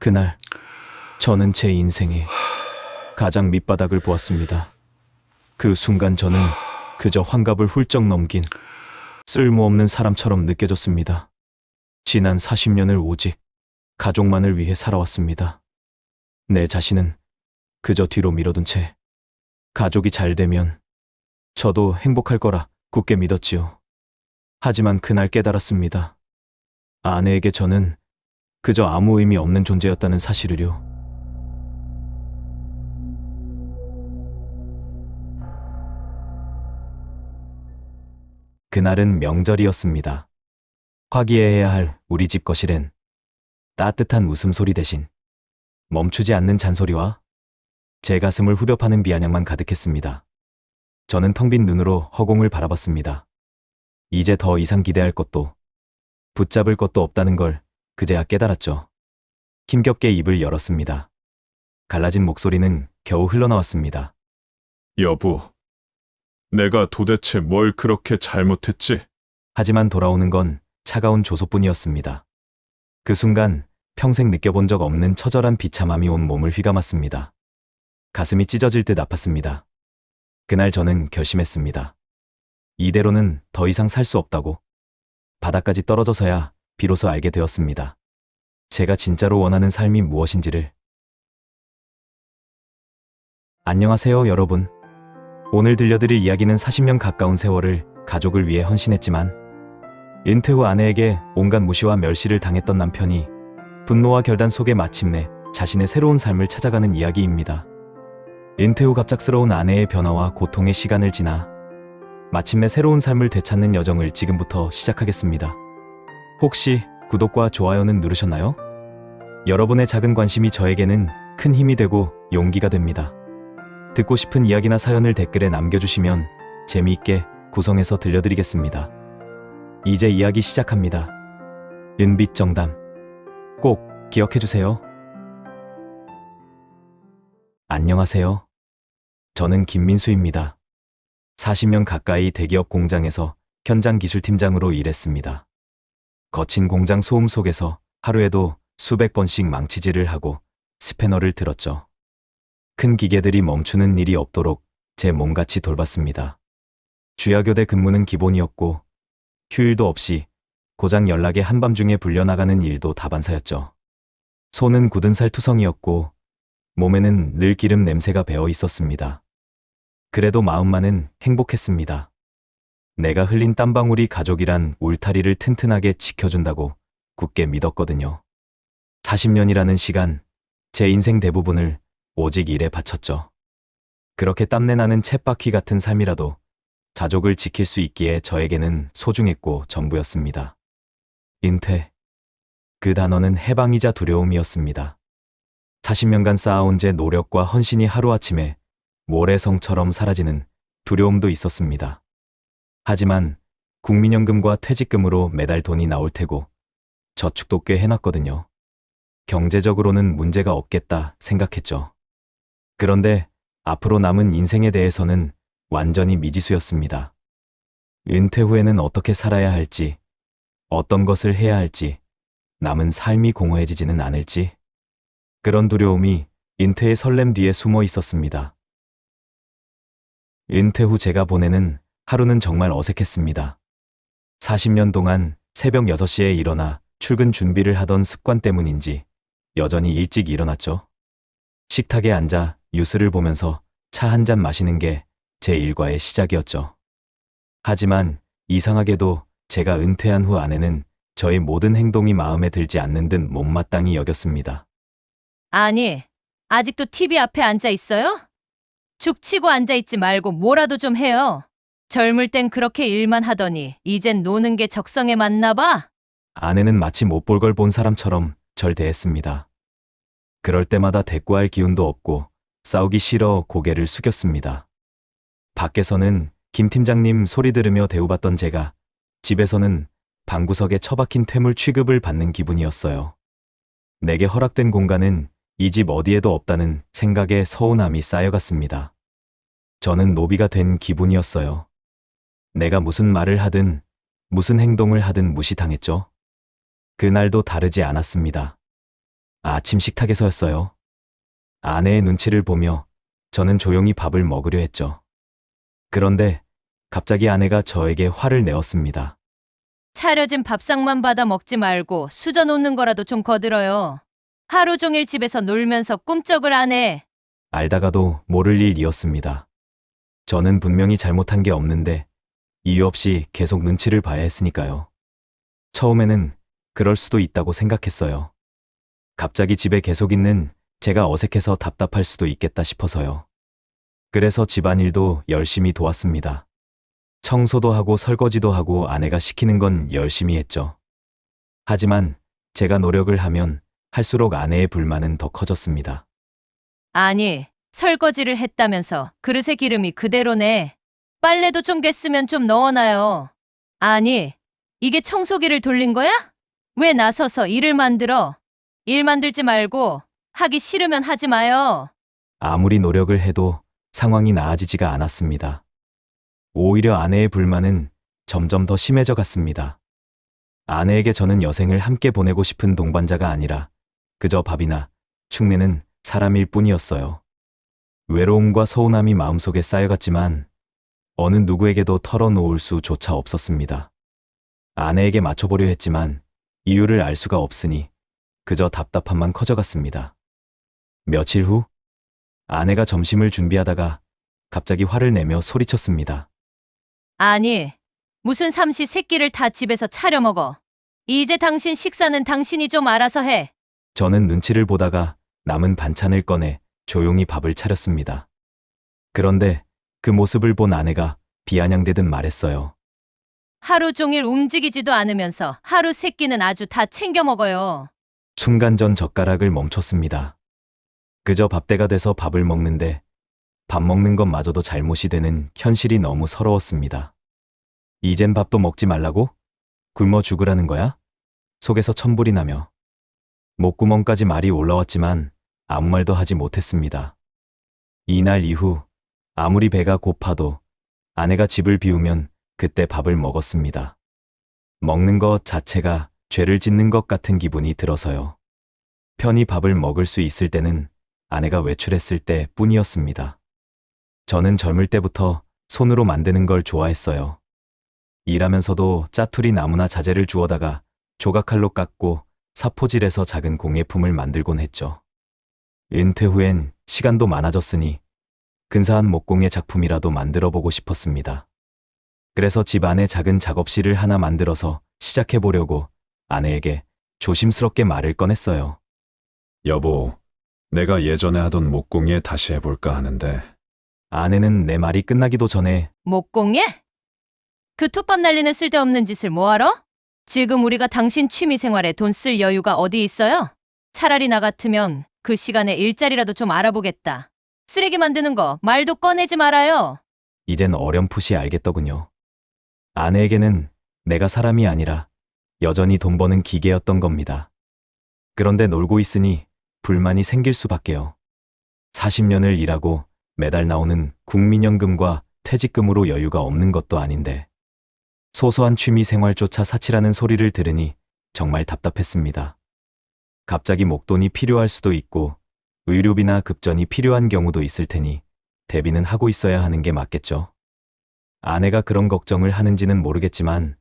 그날 저는 제 인생의 가장 밑바닥을 보았습니다. 그 순간 저는 그저 환갑을 훌쩍 넘긴 쓸모없는 사람처럼 느껴졌습니다. 지난 40년을 오직 가족만을 위해 살아왔습니다. 내 자신은 그저 뒤로 밀어둔 채 가족이 잘 되면 저도 행복할 거라 굳게 믿었지요. 하지만 그날 깨달았습니다. 아내에게 저는 그저 아무 의미 없는 존재였다는 사실을요. 그날은 명절이었습니다. 화기애애해야 할 우리 집 거실엔 따뜻한 웃음소리 대신 멈추지 않는 잔소리와 제 가슴을 후벼 파는 비아냥만 가득했습니다. 저는 텅 빈 눈으로 허공을 바라봤습니다. 이제 더 이상 기대할 것도 붙잡을 것도 없다는 걸 그제야 깨달았죠. 힘겹게 입을 열었습니다. 갈라진 목소리는 겨우 흘러나왔습니다. 여보, 내가 도대체 뭘 그렇게 잘못했지? 하지만 돌아오는 건 차가운 조소뿐이었습니다. 그 순간 평생 느껴본 적 없는 처절한 비참함이 온 몸을 휘감았습니다. 가슴이 찢어질 듯 아팠습니다. 그날 저는 결심했습니다. 이대로는 더 이상 살 수 없다고. 바닥까지 떨어져서야 비로소 알게 되었습니다. 제가 진짜로 원하는 삶이 무엇인지를. 안녕하세요, 여러분. 오늘 들려드릴 이야기는 40년 가까운 세월을 가족을 위해 헌신했지만 은퇴 후 아내에게 온갖 무시와 멸시를 당했던 남편이 분노와 결단 속에 마침내 자신의 새로운 삶을 찾아가는 이야기입니다. 은퇴 후 갑작스러운 아내의 변화와 고통의 시간을 지나 마침내 새로운 삶을 되찾는 여정을 지금부터 시작하겠습니다. 혹시 구독과 좋아요는 누르셨나요? 여러분의 작은 관심이 저에게는 큰 힘이 되고 용기가 됩니다. 듣고 싶은 이야기나 사연을 댓글에 남겨주시면 재미있게 구성해서 들려드리겠습니다. 이제 이야기 시작합니다. 은빛정담. 꼭 기억해주세요. 안녕하세요. 저는 김민수입니다. 40년 가까이 대기업 공장에서 현장 기술팀장으로 일했습니다. 거친 공장 소음 속에서 하루에도 수백 번씩 망치질을 하고 스패너를 들었죠. 큰 기계들이 멈추는 일이 없도록 제 몸같이 돌봤습니다. 주야교대 근무는 기본이었고 휴일도 없이 고장 연락에 한밤중에 불려나가는 일도 다반사였죠. 손은 굳은 살 투성이었고 몸에는 늘 기름 냄새가 배어 있었습니다. 그래도 마음만은 행복했습니다. 내가 흘린 땀방울이 가족이란 울타리를 튼튼하게 지켜준다고 굳게 믿었거든요. 40년이라는 시간, 제 인생 대부분을 오직 일에 바쳤죠. 그렇게 땀내나는 쳇바퀴 같은 삶이라도 가족을 지킬 수 있기에 저에게는 소중했고 전부였습니다. 은퇴. 그 단어는 해방이자 두려움이었습니다. 40년간 쌓아온 제 노력과 헌신이 하루아침에 모래성처럼 사라지는 두려움도 있었습니다. 하지만 국민연금과 퇴직금으로 매달 돈이 나올 테고 저축도 꽤 해놨거든요. 경제적으로는 문제가 없겠다 생각했죠. 그런데 앞으로 남은 인생에 대해서는 완전히 미지수였습니다. 은퇴 후에는 어떻게 살아야 할지, 어떤 것을 해야 할지, 남은 삶이 공허해지지는 않을지, 그런 두려움이 은퇴의 설렘 뒤에 숨어 있었습니다. 은퇴 후 제가 보내는 하루는 정말 어색했습니다. 40년 동안 새벽 6시에 일어나 출근 준비를 하던 습관 때문인지 여전히 일찍 일어났죠. 식탁에 앉아 뉴스를 보면서 차 한 잔 마시는 게 제 일과의 시작이었죠. 하지만 이상하게도 제가 은퇴한 후 아내는 저의 모든 행동이 마음에 들지 않는 듯 못마땅히 여겼습니다. 아니, 아직도 TV 앞에 앉아 있어요? 죽치고 앉아 있지 말고 뭐라도 좀 해요. 젊을 땐 그렇게 일만 하더니 이젠 노는 게 적성에 맞나 봐. 아내는 마치 못 볼 걸 본 사람처럼 절 대했습니다. 그럴 때마다 대꾸할 기운도 없고 싸우기 싫어 고개를 숙였습니다. 밖에서는 김 팀장님 소리 들으며 대우받던 제가 집에서는 방구석에 처박힌 퇴물 취급을 받는 기분이었어요. 내게 허락된 공간은 이 집 어디에도 없다는 생각에 서운함이 쌓여갔습니다. 저는 노비가 된 기분이었어요. 내가 무슨 말을 하든 무슨 행동을 하든 무시당했죠. 그날도 다르지 않았습니다. 아침 식탁에서였어요. 아내의 눈치를 보며 저는 조용히 밥을 먹으려 했죠. 그런데 갑자기 아내가 저에게 화를 내었습니다. 차려진 밥상만 받아 먹지 말고 수저 놓는 거라도 좀 거들어요. 하루 종일 집에서 놀면서 꿈쩍을 안 해. 알다가도 모를 일이었습니다. 저는 분명히 잘못한 게 없는데 이유 없이 계속 눈치를 봐야 했으니까요. 처음에는 그럴 수도 있다고 생각했어요. 갑자기 집에 계속 있는 제가 어색해서 답답할 수도 있겠다 싶어서요. 그래서 집안일도 열심히 도왔습니다. 청소도 하고 설거지도 하고 아내가 시키는 건 열심히 했죠. 하지만 제가 노력을 하면 할수록 아내의 불만은 더 커졌습니다. 아니, 설거지를 했다면서 그릇에 기름이 그대로네. 빨래도 좀 갰으면 좀 넣어놔요. 아니, 이게 청소기를 돌린 거야? 왜 나서서 일을 만들어? 일 만들지 말고 하기 싫으면 하지 마요. 아무리 노력을 해도 상황이 나아지지가 않았습니다. 오히려 아내의 불만은 점점 더 심해져 갔습니다. 아내에게 저는 여생을 함께 보내고 싶은 동반자가 아니라 그저 밥이나 축내는 사람일 뿐이었어요. 외로움과 서운함이 마음속에 쌓여갔지만 어느 누구에게도 털어놓을 수조차 없었습니다. 아내에게 맞춰보려 했지만 이유를 알 수가 없으니 그저 답답함만 커져갔습니다. 며칠 후 아내가 점심을 준비하다가 갑자기 화를 내며 소리쳤습니다. 아니, 무슨 삼시 세끼를 다 집에서 차려 먹어. 이제 당신 식사는 당신이 좀 알아서 해. 저는 눈치를 보다가 남은 반찬을 꺼내 조용히 밥을 차렸습니다. 그런데 그 모습을 본 아내가 비아냥대듯 말했어요. 하루 종일 움직이지도 않으면서 하루 세끼는 아주 다 챙겨 먹어요. 순간 전 젓가락을 멈췄습니다. 그저 밥때가 돼서 밥을 먹는데 밥 먹는 것마저도 잘못이 되는 현실이 너무 서러웠습니다. 이젠 밥도 먹지 말라고? 굶어 죽으라는 거야? 속에서 천불이 나며 목구멍까지 말이 올라왔지만 아무 말도 하지 못했습니다. 이날 이후 아무리 배가 고파도 아내가 집을 비우면 그때 밥을 먹었습니다. 먹는 것 자체가 죄를 짓는 것 같은 기분이 들어서요. 편히 밥을 먹을 수 있을 때는 아내가 외출했을 때 뿐이었습니다. 저는 젊을 때부터 손으로 만드는 걸 좋아했어요. 일하면서도 짜투리 나무나 자재를 주워다가 조각칼로 깎고 사포질해서 작은 공예품을 만들곤 했죠. 은퇴 후엔 시간도 많아졌으니 근사한 목공예 작품이라도 만들어 보고 싶었습니다. 그래서 집 안에 작은 작업실을 하나 만들어서 시작해 보려고 아내에게 조심스럽게 말을 꺼냈어요. 여보, 내가 예전에 하던 목공예 다시 해볼까 하는데. 아내는 내 말이 끝나기도 전에 목공예? 그 톱밥 날리는 쓸데없는 짓을 뭐하러? 지금 우리가 당신 취미생활에 돈 쓸 여유가 어디 있어요? 차라리 나 같으면 그 시간에 일자리라도 좀 알아보겠다. 쓰레기 만드는 거 말도 꺼내지 말아요. 이젠 어렴풋이 알겠더군요. 아내에게는 내가 사람이 아니라 여전히 돈 버는 기계였던 겁니다. 그런데 놀고 있으니 불만이 생길 수밖에요. 40년을 일하고 매달 나오는 국민연금과 퇴직금으로 여유가 없는 것도 아닌데 소소한 취미 생활조차 사치라는 소리를 들으니 정말 답답했습니다. 갑자기 목돈이 필요할 수도 있고 의료비나 급전이 필요한 경우도 있을 테니 대비는 하고 있어야 하는 게 맞겠죠. 아내가 그런 걱정을 하는지는 모르겠지만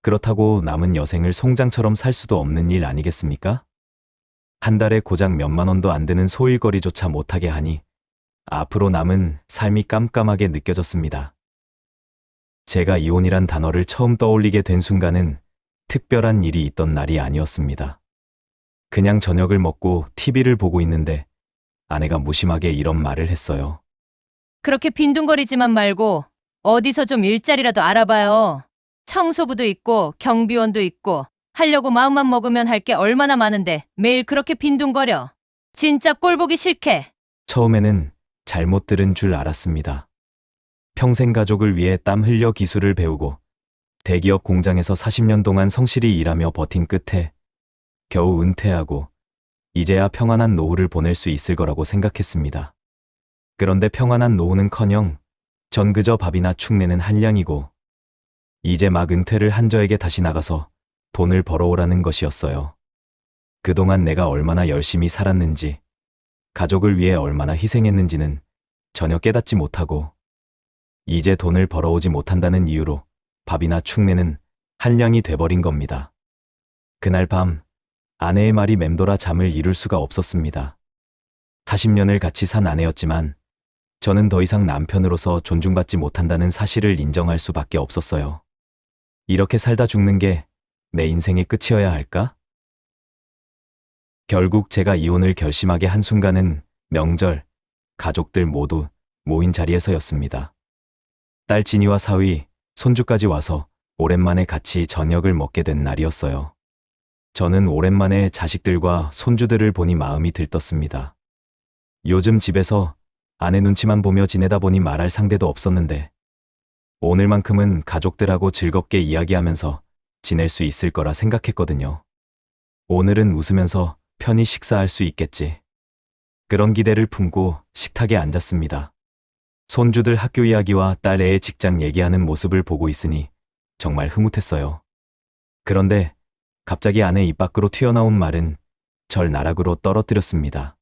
그렇다고 남은 여생을 송장처럼 살 수도 없는 일 아니겠습니까? 한 달에 고작 몇만 원도 안 드는 소일거리조차 못하게 하니 앞으로 남은 삶이 깜깜하게 느껴졌습니다. 제가 이혼이란 단어를 처음 떠올리게 된 순간은 특별한 일이 있던 날이 아니었습니다. 그냥 저녁을 먹고 TV를 보고 있는데 아내가 무심하게 이런 말을 했어요. 그렇게 빈둥거리지만 말고 어디서 좀 일자리라도 알아봐요. 청소부도 있고 경비원도 있고 하려고 마음만 먹으면 할 게 얼마나 많은데 매일 그렇게 빈둥거려. 진짜 꼴보기 싫게. 처음에는 잘못 들은 줄 알았습니다. 평생 가족을 위해 땀 흘려 기술을 배우고 대기업 공장에서 40년 동안 성실히 일하며 버틴 끝에 겨우 은퇴하고 이제야 평안한 노후를 보낼 수 있을 거라고 생각했습니다. 그런데 평안한 노후는커녕 전 그저 밥이나 축내는 한량이고 이제 막 은퇴를 한 저에게 다시 나가서 돈을 벌어오라는 것이었어요. 그동안 내가 얼마나 열심히 살았는지, 가족을 위해 얼마나 희생했는지는 전혀 깨닫지 못하고, 이제 돈을 벌어오지 못한다는 이유로 밥이나 축내는 한량이 돼버린 겁니다. 그날 밤 아내의 말이 맴돌아 잠을 이룰 수가 없었습니다. 40년을 같이 산 아내였지만 저는 더 이상 남편으로서 존중받지 못한다는 사실을 인정할 수밖에 없었어요. 이렇게 살다 죽는 게 내 인생의 끝이어야 할까? 결국 제가 이혼을 결심하게 한 순간은 명절, 가족들 모두 모인 자리에서였습니다. 딸 진이와 사위, 손주까지 와서 오랜만에 같이 저녁을 먹게 된 날이었어요. 저는 오랜만에 자식들과 손주들을 보니 마음이 들떴습니다. 요즘 집에서 아내 눈치만 보며 지내다 보니 말할 상대도 없었는데 오늘만큼은 가족들하고 즐겁게 이야기하면서 지낼 수 있을 거라 생각했거든요. 오늘은 웃으면서 편히 식사할 수 있겠지. 그런 기대를 품고 식탁에 앉았습니다. 손주들 학교 이야기와 딸 애의 직장 얘기하는 모습을 보고 있으니 정말 흐뭇했어요. 그런데 갑자기 아내 입 밖으로 튀어나온 말은 절 나락으로 떨어뜨렸습니다.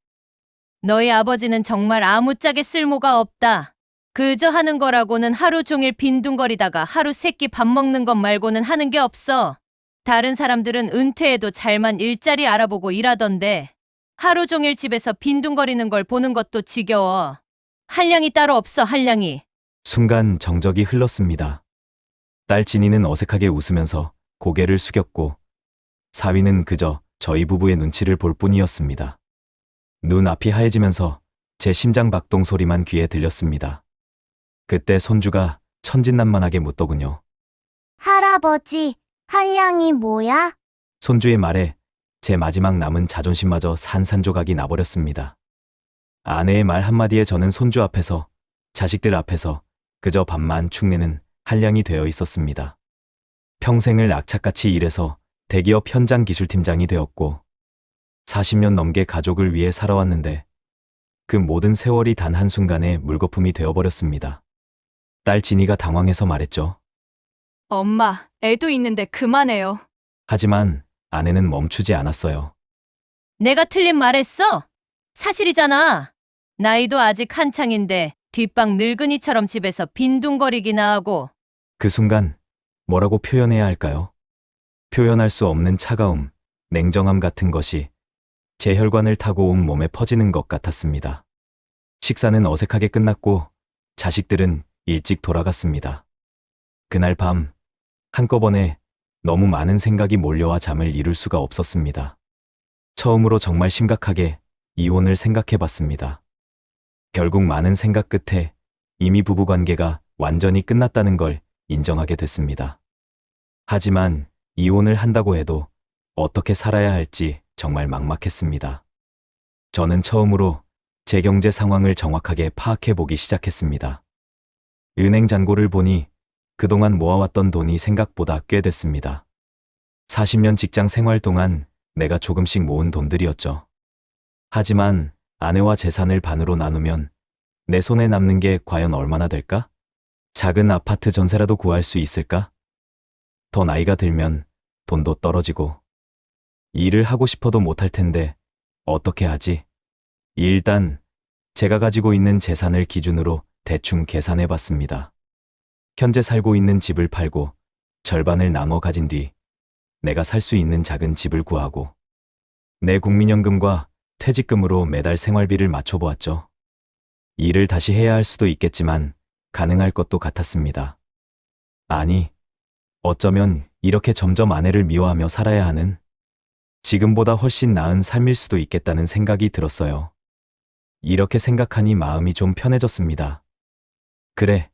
너희 아버지는 정말 아무짝에 쓸모가 없다. 그저 하는 거라고는 하루 종일 빈둥거리다가 하루 세끼 밥 먹는 것 말고는 하는 게 없어. 다른 사람들은 은퇴해도 잘만 일자리 알아보고 일하던데 하루 종일 집에서 빈둥거리는 걸 보는 것도 지겨워. 한량이 따로 없어, 한량이. 순간 정적이 흘렀습니다. 딸 진이는 어색하게 웃으면서 고개를 숙였고 사위는 그저 저희 부부의 눈치를 볼 뿐이었습니다. 눈앞이 하얘지면서 제 심장 박동 소리만 귀에 들렸습니다. 그때 손주가 천진난만하게 묻더군요. 할아버지, 한량이 뭐야? 손주의 말에 제 마지막 남은 자존심마저 산산조각이 나버렸습니다. 아내의 말 한마디에 저는 손주 앞에서, 자식들 앞에서 그저 밥만 축내는 한량이 되어 있었습니다. 평생을 악착같이 일해서 대기업 현장 기술팀장이 되었고 40년 넘게 가족을 위해 살아왔는데 그 모든 세월이 단 한순간에 물거품이 되어버렸습니다. 딸 진이가 당황해서 말했죠. 엄마, 애도 있는데 그만해요. 하지만 아내는 멈추지 않았어요. 내가 틀린 말했어? 사실이잖아. 나이도 아직 한창인데 뒷방 늙은이처럼 집에서 빈둥거리기나 하고. 그 순간 뭐라고 표현해야 할까요? 표현할 수 없는 차가움, 냉정함 같은 것이 제 혈관을 타고 온 몸에 퍼지는 것 같았습니다. 식사는 어색하게 끝났고 자식들은 일찍 돌아갔습니다. 그날 밤 한꺼번에 너무 많은 생각이 몰려와 잠을 이룰 수가 없었습니다. 처음으로 정말 심각하게 이혼을 생각해봤습니다. 결국 많은 생각 끝에 이미 부부관계가 완전히 끝났다는 걸 인정하게 됐습니다. 하지만 이혼을 한다고 해도 어떻게 살아야 할지 정말 막막했습니다. 저는 처음으로 제 경제 상황을 정확하게 파악해보기 시작했습니다. 은행 잔고를 보니 그동안 모아왔던 돈이 생각보다 꽤 됐습니다. 40년 직장 생활 동안 내가 조금씩 모은 돈들이었죠. 하지만 아내와 재산을 반으로 나누면 내 손에 남는 게 과연 얼마나 될까? 작은 아파트 전세라도 구할 수 있을까? 더 나이가 들면 돈도 떨어지고 일을 하고 싶어도 못할 텐데 어떻게 하지? 일단 제가 가지고 있는 재산을 기준으로 대충 계산해 봤습니다. 현재 살고 있는 집을 팔고 절반을 나눠 가진 뒤 내가 살 수 있는 작은 집을 구하고 내 국민연금과 퇴직금으로 매달 생활비를 맞춰보았죠. 일을 다시 해야 할 수도 있겠지만 가능할 것도 같았습니다. 아니, 어쩌면 이렇게 점점 아내를 미워하며 살아야 하는 지금보다 훨씬 나은 삶일 수도 있겠다는 생각이 들었어요. 이렇게 생각하니 마음이 좀 편해졌습니다. 그래,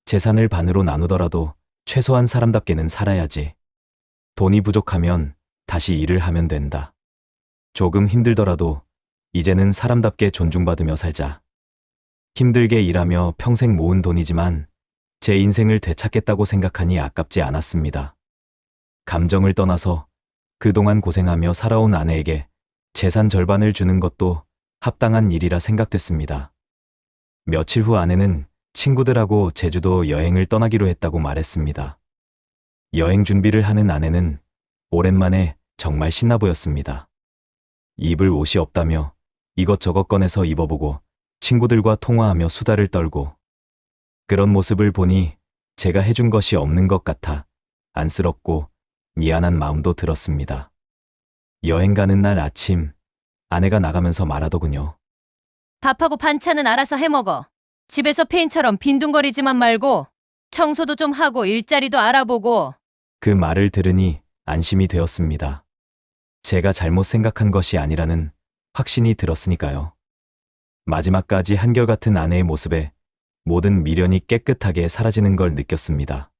재산을 반으로 나누더라도 최소한 사람답게는 살아야지. 돈이 부족하면 다시 일을 하면 된다. 조금 힘들더라도 이제는 사람답게 존중받으며 살자. 힘들게 일하며 평생 모은 돈이지만 제 인생을 되찾겠다고 생각하니 아깝지 않았습니다. 감정을 떠나서 그동안 고생하며 살아온 아내에게 재산 절반을 주는 것도 합당한 일이라 생각됐습니다. 며칠 후 아내는 친구들하고 제주도 여행을 떠나기로 했다고 말했습니다. 여행 준비를 하는 아내는 오랜만에 정말 신나 보였습니다. 입을 옷이 없다며 이것저것 꺼내서 입어보고 친구들과 통화하며 수다를 떨고 그런 모습을 보니 제가 해준 것이 없는 것 같아 안쓰럽고 미안한 마음도 들었습니다. 여행 가는 날 아침 아내가 나가면서 말하더군요. 밥하고 반찬은 알아서 해먹어. 집에서 페인처럼 빈둥거리지만 말고 청소도 좀 하고 일자리도 알아보고. 그 말을 들으니 안심이 되었습니다. 제가 잘못 생각한 것이 아니라는 확신이 들었으니까요. 마지막까지 한결같은 아내의 모습에 모든 미련이 깨끗하게 사라지는 걸 느꼈습니다.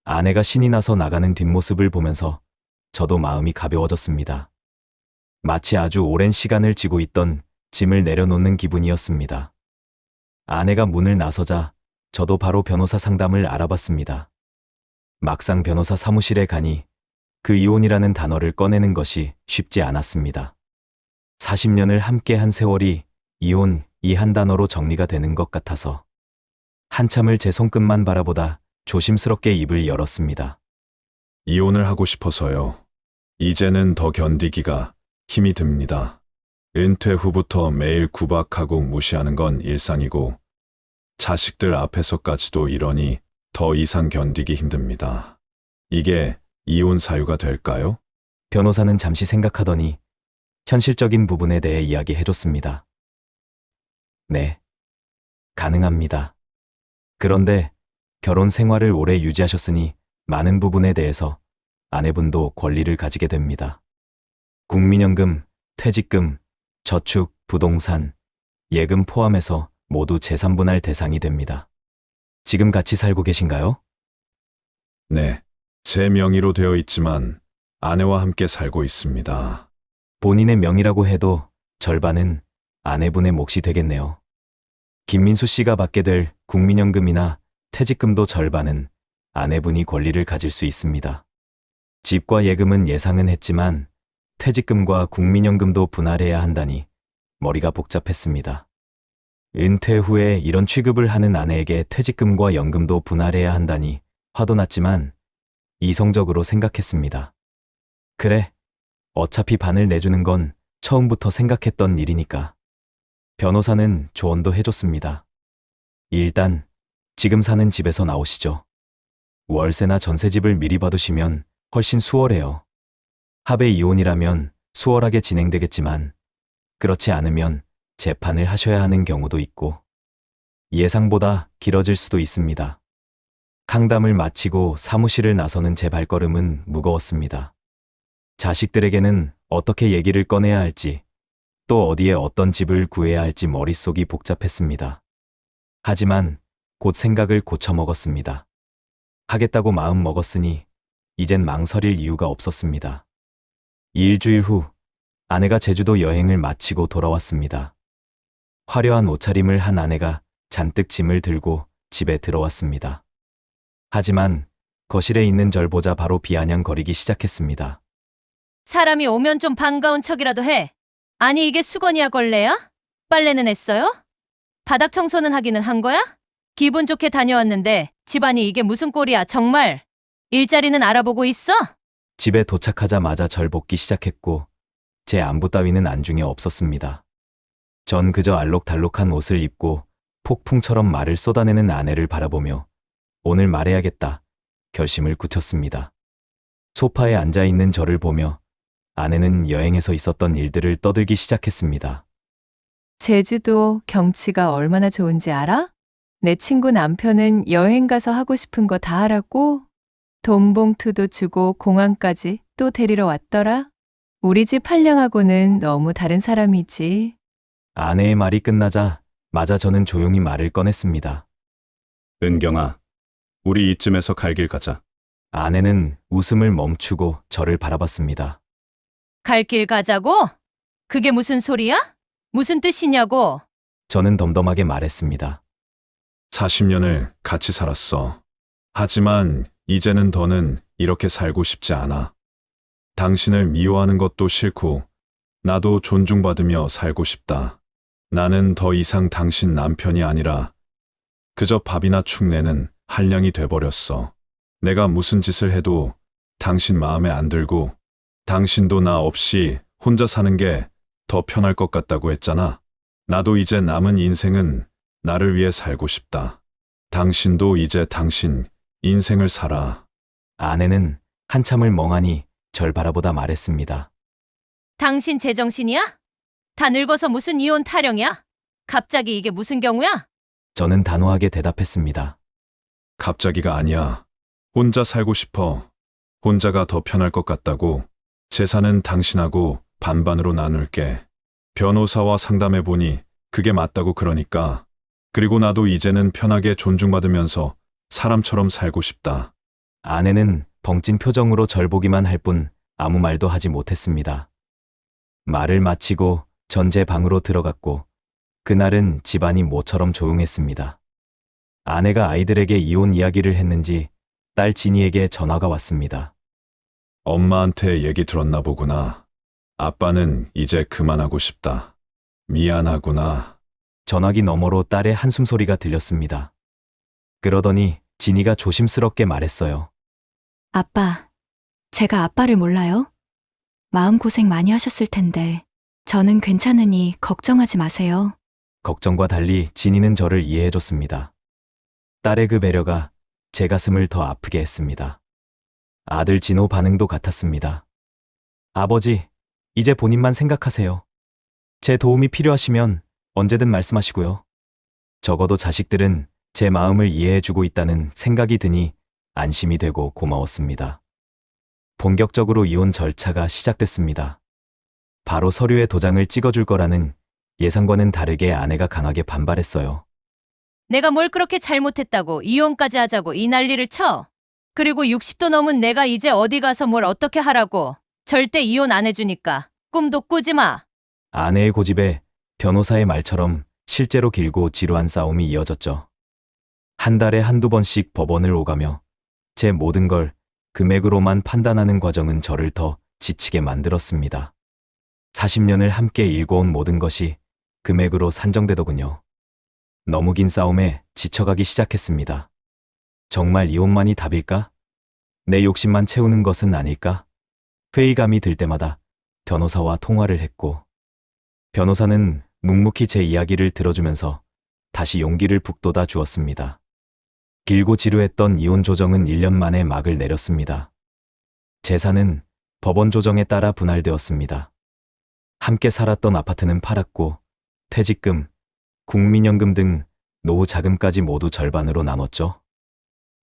아내가 신이 나서 나가는 뒷모습을 보면서 저도 마음이 가벼워졌습니다. 마치 아주 오랜 시간을 지고 있던 짐을 내려놓는 기분이었습니다. 아내가 문을 나서자 저도 바로 변호사 상담을 알아봤습니다. 막상 변호사 사무실에 가니 그 이혼이라는 단어를 꺼내는 것이 쉽지 않았습니다. 40년을 함께한 세월이 이혼, 이 한 단어로 정리가 되는 것 같아서 한참을 제 손끝만 바라보다 조심스럽게 입을 열었습니다. 이혼을 하고 싶어서요. 이제는 더 견디기가 힘이 듭니다. 은퇴 후부터 매일 구박하고 무시하는 건 일상이고 자식들 앞에서까지도 이러니 더 이상 견디기 힘듭니다. 이게 이혼 사유가 될까요? 변호사는 잠시 생각하더니 현실적인 부분에 대해 이야기해줬습니다. 네, 가능합니다. 그런데 결혼 생활을 오래 유지하셨으니 많은 부분에 대해서 아내분도 권리를 가지게 됩니다. 국민연금, 퇴직금, 저축, 부동산, 예금 포함해서 모두 재산분할 대상이 됩니다. 지금 같이 살고 계신가요? 네, 제 명의로 되어 있지만 아내와 함께 살고 있습니다. 본인의 명의라고 해도 절반은 아내분의 몫이 되겠네요. 김민수 씨가 받게 될 국민연금이나 퇴직금도 절반은 아내분이 권리를 가질 수 있습니다. 집과 예금은 예상은 했지만 퇴직금과 국민연금도 분할해야 한다니 머리가 복잡했습니다. 은퇴 후에 이런 취급을 하는 아내에게 퇴직금과 연금도 분할해야 한다니 화도 났지만 이성적으로 생각했습니다. 그래, 어차피 반을 내주는 건 처음부터 생각했던 일이니까. 변호사는 조언도 해줬습니다. 일단 지금 사는 집에서 나오시죠. 월세나 전세집을 미리 봐두시면 훨씬 수월해요. 합의 이혼이라면 수월하게 진행되겠지만 그렇지 않으면 재판을 하셔야 하는 경우도 있고 예상보다 길어질 수도 있습니다. 상담을 마치고 사무실을 나서는 제 발걸음은 무거웠습니다. 자식들에게는 어떻게 얘기를 꺼내야 할지 또 어디에 어떤 집을 구해야 할지 머릿속이 복잡했습니다. 하지만 곧 생각을 고쳐먹었습니다. 하겠다고 마음 먹었으니 이젠 망설일 이유가 없었습니다. 일주일 후 아내가 제주도 여행을 마치고 돌아왔습니다. 화려한 옷차림을 한 아내가 잔뜩 짐을 들고 집에 들어왔습니다. 하지만 거실에 있는 절 보자 바로 비아냥거리기 시작했습니다. 사람이 오면 좀 반가운 척이라도 해. 아니 이게 수건이야 걸레야? 빨래는 했어요? 바닥 청소는 하기는 한 거야? 기분 좋게 다녀왔는데 집안이 이게 무슨 꼴이야 정말. 일자리는 알아보고 있어? 집에 도착하자마자 절 볶기 시작했고 제 안부 따위는 안중에 없었습니다. 전 그저 알록달록한 옷을 입고 폭풍처럼 말을 쏟아내는 아내를 바라보며 오늘 말해야겠다 결심을 굳혔습니다. 소파에 앉아있는 저를 보며 아내는 여행에서 있었던 일들을 떠들기 시작했습니다. 제주도 경치가 얼마나 좋은지 알아? 내 친구 남편은 여행 가서 하고 싶은 거 다 하라고 돈 봉투도 주고 공항까지 또 데리러 왔더라. 우리 집 한량하고는 너무 다른 사람이지. 아내의 말이 끝나자 마자 저는 조용히 말을 꺼냈습니다. 은경아, 우리 이쯤에서 갈 길 가자. 아내는 웃음을 멈추고 저를 바라봤습니다. 갈 길 가자고? 그게 무슨 소리야? 무슨 뜻이냐고? 저는 덤덤하게 말했습니다. 40년을 같이 살았어. 하지만 이제는 더는 이렇게 살고 싶지 않아. 당신을 미워하는 것도 싫고 나도 존중받으며 살고 싶다. 나는 더 이상 당신 남편이 아니라 그저 밥이나 축 내는 한량이 돼버렸어. 내가 무슨 짓을 해도 당신 마음에 안 들고 당신도 나 없이 혼자 사는 게 더 편할 것 같다고 했잖아. 나도 이제 남은 인생은 나를 위해 살고 싶다. 당신도 이제 당신 인생을 살아. 아내는 한참을 멍하니 절 바라보다 말했습니다. 당신 제정신이야? 다 늙어서 무슨 이혼 타령이야? 갑자기 이게 무슨 경우야? 저는 단호하게 대답했습니다. 갑자기가 아니야. 혼자 살고 싶어. 혼자가 더 편할 것 같다고. 재산은 당신하고 반반으로 나눌게. 변호사와 상담해보니 그게 맞다고 그러니까. 그리고 나도 이제는 편하게 존중받으면서 사람처럼 살고 싶다. 아내는 벙찐 표정으로 절 보기만 할 뿐 아무 말도 하지 못했습니다. 말을 마치고 전 제 방으로 들어갔고 그날은 집안이 모처럼 조용했습니다. 아내가 아이들에게 이혼 이야기를 했는지 딸 진이에게 전화가 왔습니다. 엄마한테 얘기 들었나 보구나. 아빠는 이제 그만하고 싶다. 미안하구나. 전화기 너머로 딸의 한숨 소리가 들렸습니다. 그러더니 진이가 조심스럽게 말했어요. 아빠, 제가 아빠를 몰라요? 마음고생 많이 하셨을 텐데, 저는 괜찮으니 걱정하지 마세요. 걱정과 달리 진이는 저를 이해해줬습니다. 딸의 그 배려가 제 가슴을 더 아프게 했습니다. 아들 진호 반응도 같았습니다. 아버지, 이제 본인만 생각하세요. 제 도움이 필요하시면 언제든 말씀하시고요. 적어도 자식들은 제 마음을 이해해주고 있다는 생각이 드니 안심이 되고 고마웠습니다. 본격적으로 이혼 절차가 시작됐습니다. 바로 서류에 도장을 찍어줄 거라는 예상과는 다르게 아내가 강하게 반발했어요. 내가 뭘 그렇게 잘못했다고 이혼까지 하자고 이 난리를 쳐? 그리고 60도 넘은 내가 이제 어디 가서 뭘 어떻게 하라고. 절대 이혼 안 해주니까 꿈도 꾸지 마. 아내의 고집에 변호사의 말처럼 실제로 길고 지루한 싸움이 이어졌죠. 한 달에 한두 번씩 법원을 오가며 제 모든 걸 금액으로만 판단하는 과정은 저를 더 지치게 만들었습니다. 40년을 함께 일궈온 모든 것이 금액으로 산정되더군요. 너무 긴 싸움에 지쳐가기 시작했습니다. 정말 이혼만이 답일까? 내 욕심만 채우는 것은 아닐까? 회의감이 들 때마다 변호사와 통화를 했고, 변호사는 묵묵히 제 이야기를 들어주면서 다시 용기를 북돋아 주었습니다. 길고 지루했던 이혼 조정은 1년 만에 막을 내렸습니다. 재산은 법원 조정에 따라 분할되었습니다. 함께 살았던 아파트는 팔았고, 퇴직금, 국민연금 등 노후 자금까지 모두 절반으로 나눴죠.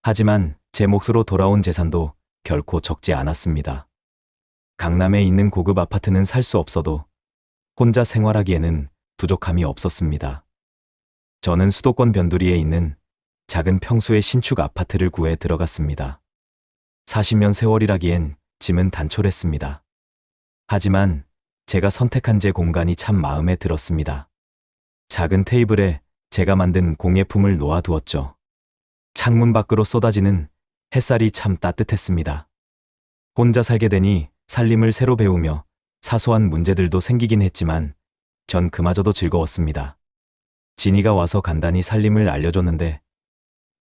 하지만 제 몫으로 돌아온 재산도 결코 적지 않았습니다. 강남에 있는 고급 아파트는 살 수 없어도 혼자 생활하기에는 부족함이 없었습니다. 저는 수도권 변두리에 있는 작은 평수의 신축 아파트를 구해 들어갔습니다. 40년 세월이라기엔 짐은 단촐했습니다. 하지만 제가 선택한 제 공간이 참 마음에 들었습니다. 작은 테이블에 제가 만든 공예품을 놓아두었죠. 창문 밖으로 쏟아지는 햇살이 참 따뜻했습니다. 혼자 살게 되니 살림을 새로 배우며 사소한 문제들도 생기긴 했지만 전 그마저도 즐거웠습니다. 진이가 와서 간단히 살림을 알려줬는데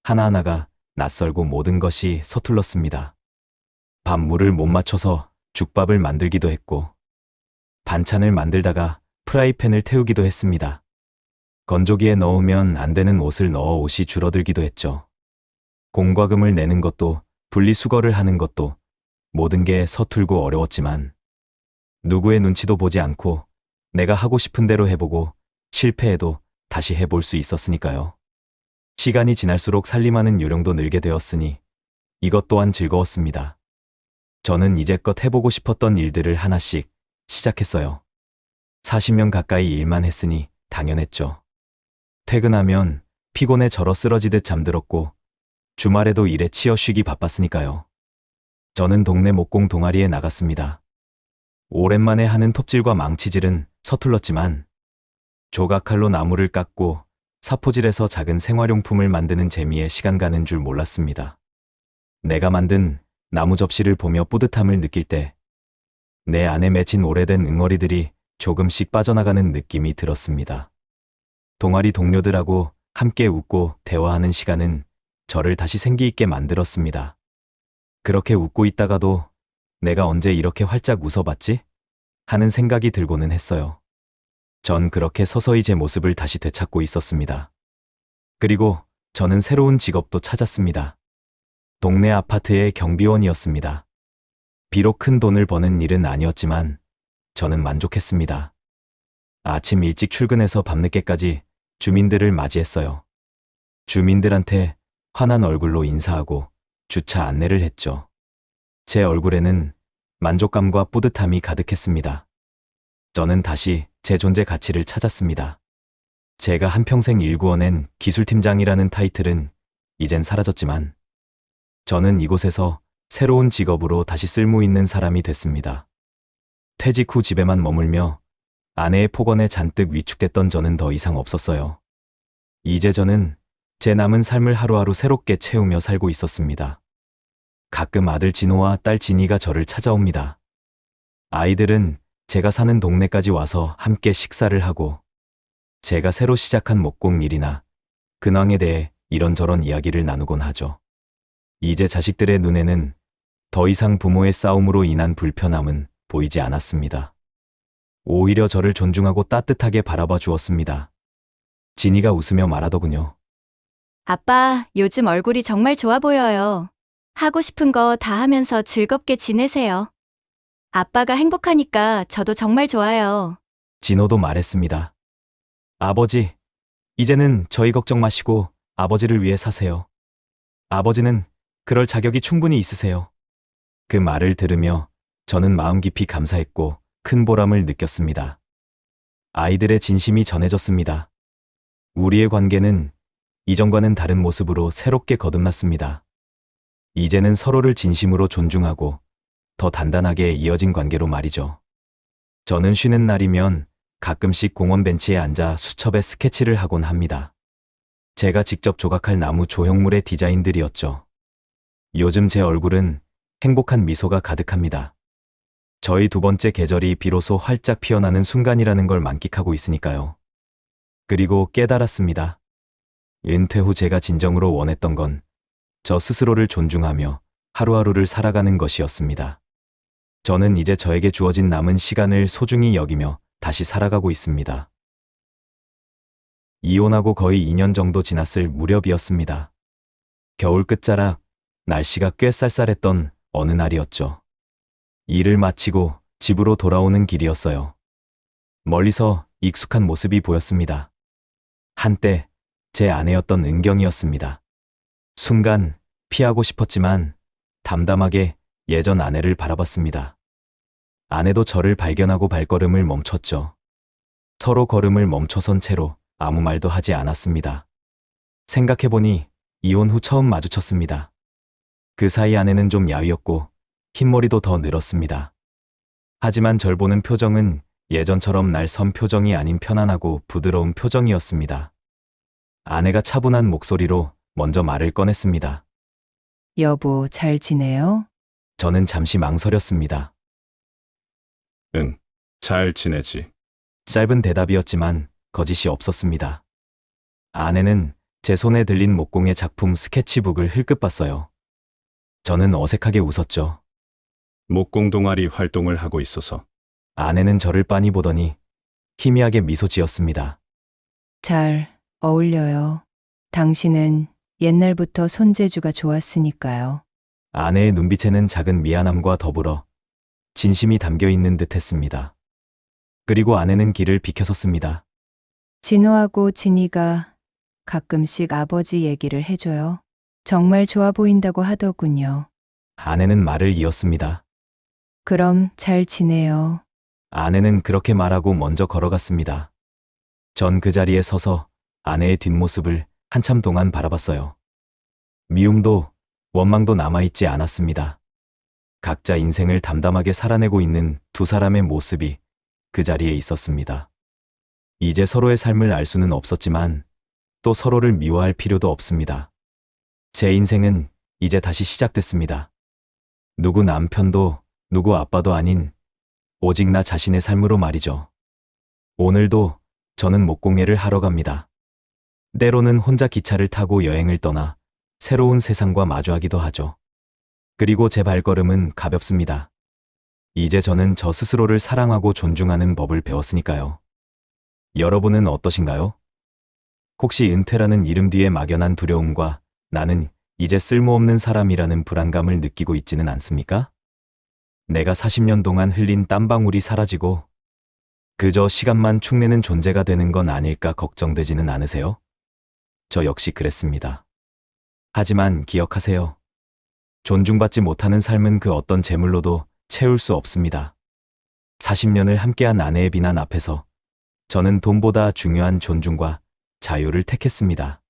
하나하나가 낯설고 모든 것이 서툴렀습니다. 밥물을 못 맞춰서 죽밥을 만들기도 했고, 반찬을 만들다가 프라이팬을 태우기도 했습니다. 건조기에 넣으면 안 되는 옷을 넣어 옷이 줄어들기도 했죠. 공과금을 내는 것도 분리수거를 하는 것도 모든 게 서툴고 어려웠지만 누구의 눈치도 보지 않고 내가 하고 싶은 대로 해보고 실패해도 다시 해볼 수 있었으니까요. 시간이 지날수록 살림하는 요령도 늘게 되었으니 이것 또한 즐거웠습니다. 저는 이제껏 해보고 싶었던 일들을 하나씩 시작했어요. 40년 가까이 일만 했으니 당연했죠. 퇴근하면 피곤해 절어 쓰러지듯 잠들었고 주말에도 일에 치여 쉬기 바빴으니까요. 저는 동네 목공 동아리에 나갔습니다. 오랜만에 하는 톱질과 망치질은 서툴렀지만 조각칼로 나무를 깎고 사포질해서 작은 생활용품을 만드는 재미에 시간 가는 줄 몰랐습니다. 내가 만든 나무 접시를 보며 뿌듯함을 느낄 때 내 안에 맺힌 오래된 응어리들이 조금씩 빠져나가는 느낌이 들었습니다. 동아리 동료들하고 함께 웃고 대화하는 시간은 저를 다시 생기 있게 만들었습니다. 그렇게 웃고 있다가도 내가 언제 이렇게 활짝 웃어봤지? 하는 생각이 들고는 했어요. 전 그렇게 서서히 제 모습을 다시 되찾고 있었습니다. 그리고 저는 새로운 직업도 찾았습니다. 동네 아파트의 경비원이었습니다. 비록 큰 돈을 버는 일은 아니었지만 저는 만족했습니다. 아침 일찍 출근해서 밤늦게까지 주민들을 맞이했어요. 주민들한테 환한 얼굴로 인사하고 주차 안내를 했죠. 제 얼굴에는 만족감과 뿌듯함이 가득했습니다. 저는 다시 제 존재 가치를 찾았습니다. 제가 한평생 일구어낸 기술팀장이라는 타이틀은 이젠 사라졌지만 저는 이곳에서 새로운 직업으로 다시 쓸모 있는 사람이 됐습니다. 퇴직 후 집에만 머물며 아내의 폭언에 잔뜩 위축됐던 저는 더 이상 없었어요. 이제 저는 제 남은 삶을 하루하루 새롭게 채우며 살고 있었습니다. 가끔 아들 진호와 딸 진이가 저를 찾아옵니다. 아이들은 제가 사는 동네까지 와서 함께 식사를 하고 제가 새로 시작한 목공 일이나 근황에 대해 이런저런 이야기를 나누곤 하죠. 이제 자식들의 눈에는 더 이상 부모의 싸움으로 인한 불편함은 보이지 않았습니다. 오히려 저를 존중하고 따뜻하게 바라봐 주었습니다. 진이가 웃으며 말하더군요. 아빠, 요즘 얼굴이 정말 좋아 보여요. 하고 싶은 거 다 하면서 즐겁게 지내세요. 아빠가 행복하니까 저도 정말 좋아요. 진호도 말했습니다. 아버지, 이제는 저희 걱정 마시고 아버지를 위해 사세요. 아버지는 그럴 자격이 충분히 있으세요. 그 말을 들으며 저는 마음 깊이 감사했고 큰 보람을 느꼈습니다. 아이들의 진심이 전해졌습니다. 우리의 관계는 이전과는 다른 모습으로 새롭게 거듭났습니다. 이제는 서로를 진심으로 존중하고 더 단단하게 이어진 관계로 말이죠. 저는 쉬는 날이면 가끔씩 공원 벤치에 앉아 수첩에 스케치를 하곤 합니다. 제가 직접 조각할 나무 조형물의 디자인들이었죠. 요즘 제 얼굴은 행복한 미소가 가득합니다. 저희 두 번째 계절이 비로소 활짝 피어나는 순간이라는 걸 만끽하고 있으니까요. 그리고 깨달았습니다. 은퇴 후 제가 진정으로 원했던 건 저 스스로를 존중하며 하루하루를 살아가는 것이었습니다. 저는 이제 저에게 주어진 남은 시간을 소중히 여기며 다시 살아가고 있습니다. 이혼하고 거의 2년 정도 지났을 무렵이었습니다. 겨울 끝자락, 날씨가 꽤 쌀쌀했던 어느 날이었죠. 일을 마치고 집으로 돌아오는 길이었어요. 멀리서 익숙한 모습이 보였습니다. 한때 제 아내였던 은경이었습니다. 순간 피하고 싶었지만 담담하게 예전 아내를 바라봤습니다. 아내도 저를 발견하고 발걸음을 멈췄죠. 서로 걸음을 멈춰선 채로 아무 말도 하지 않았습니다. 생각해보니 이혼 후 처음 마주쳤습니다. 그 사이 아내는 좀 야위었고 흰머리도 더 늘었습니다. 하지만 절 보는 표정은 예전처럼 날 선 표정이 아닌 편안하고 부드러운 표정이었습니다. 아내가 차분한 목소리로 먼저 말을 꺼냈습니다. 여보, 잘 지내요? 저는 잠시 망설였습니다. 응, 잘 지내지. 짧은 대답이었지만 거짓이 없었습니다. 아내는 제 손에 들린 목공의 작품 스케치북을 흘끗 봤어요. 저는 어색하게 웃었죠. 목공 동아리 활동을 하고 있어서. 아내는 저를 빤히 보더니 희미하게 미소 지었습니다. 잘 어울려요. 당신은 옛날부터 손재주가 좋았으니까요. 아내의 눈빛에는 작은 미안함과 더불어 진심이 담겨 있는 듯 했습니다. 그리고 아내는 길을 비켜섰습니다. 진호하고 진이가 가끔씩 아버지 얘기를 해줘요. 정말 좋아 보인다고 하더군요. 아내는 말을 이었습니다. 그럼 잘 지내요. 아내는 그렇게 말하고 먼저 걸어갔습니다. 전 그 자리에 서서 아내의 뒷모습을 한참 동안 바라봤어요. 미움도 원망도 남아있지 않았습니다. 각자 인생을 담담하게 살아내고 있는 두 사람의 모습이 그 자리에 있었습니다. 이제 서로의 삶을 알 수는 없었지만 또 서로를 미워할 필요도 없습니다. 제 인생은 이제 다시 시작됐습니다. 누구 남편도 누구 아빠도 아닌 오직 나 자신의 삶으로 말이죠. 오늘도 저는 목공예를 하러 갑니다. 때로는 혼자 기차를 타고 여행을 떠나 새로운 세상과 마주하기도 하죠. 그리고 제 발걸음은 가볍습니다. 이제 저는 저 스스로를 사랑하고 존중하는 법을 배웠으니까요. 여러분은 어떠신가요? 혹시 은퇴라는 이름 뒤에 막연한 두려움과 나는 이제 쓸모없는 사람이라는 불안감을 느끼고 있지는 않습니까? 내가 40년 동안 흘린 땀방울이 사라지고 그저 시간만 축내는 존재가 되는 건 아닐까 걱정되지는 않으세요? 저 역시 그랬습니다. 하지만 기억하세요. 존중받지 못하는 삶은 그 어떤 재물로도 채울 수 없습니다. 40년을 함께한 아내의 비난 앞에서 저는 돈보다 중요한 존중과 자유를 택했습니다.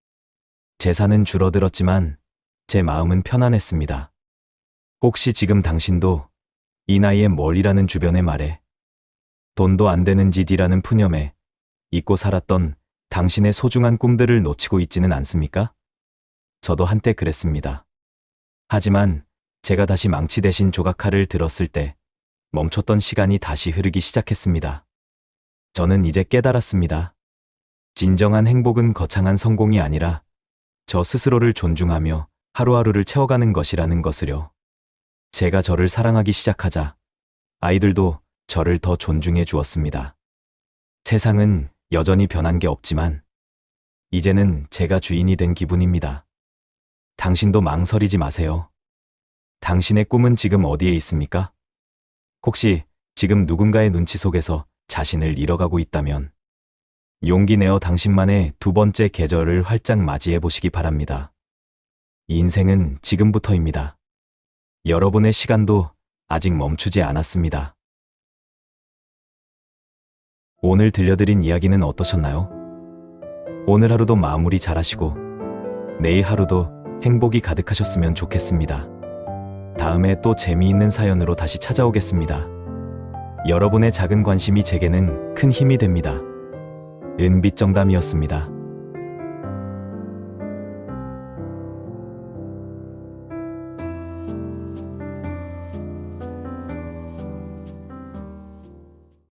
재산은 줄어들었지만 제 마음은 편안했습니다. 혹시 지금 당신도 이 나이에 뭘이라는 주변의 말에 돈도 안 되는 짓이라는 푸념에 잊고 살았던 당신의 소중한 꿈들을 놓치고 있지는 않습니까? 저도 한때 그랬습니다. 하지만 제가 다시 망치 대신 조각칼을 들었을 때 멈췄던 시간이 다시 흐르기 시작했습니다. 저는 이제 깨달았습니다. 진정한 행복은 거창한 성공이 아니라 저 스스로를 존중하며 하루하루를 채워가는 것이라는 것을요. 제가 저를 사랑하기 시작하자 아이들도 저를 더 존중해 주었습니다. 세상은 여전히 변한 게 없지만 이제는 제가 주인이 된 기분입니다. 당신도 망설이지 마세요. 당신의 꿈은 지금 어디에 있습니까? 혹시 지금 누군가의 눈치 속에서 자신을 잃어가고 있다면 용기 내어 당신만의 두 번째 계절을 활짝 맞이해 보시기 바랍니다. 인생은 지금부터입니다. 여러분의 시간도 아직 멈추지 않았습니다. 오늘 들려드린 이야기는 어떠셨나요? 오늘 하루도 마무리 잘하시고 내일 하루도 행복이 가득하셨으면 좋겠습니다. 다음에 또 재미있는 사연으로 다시 찾아오겠습니다. 여러분의 작은 관심이 제게는 큰 힘이 됩니다. 은빛정담이었습니다.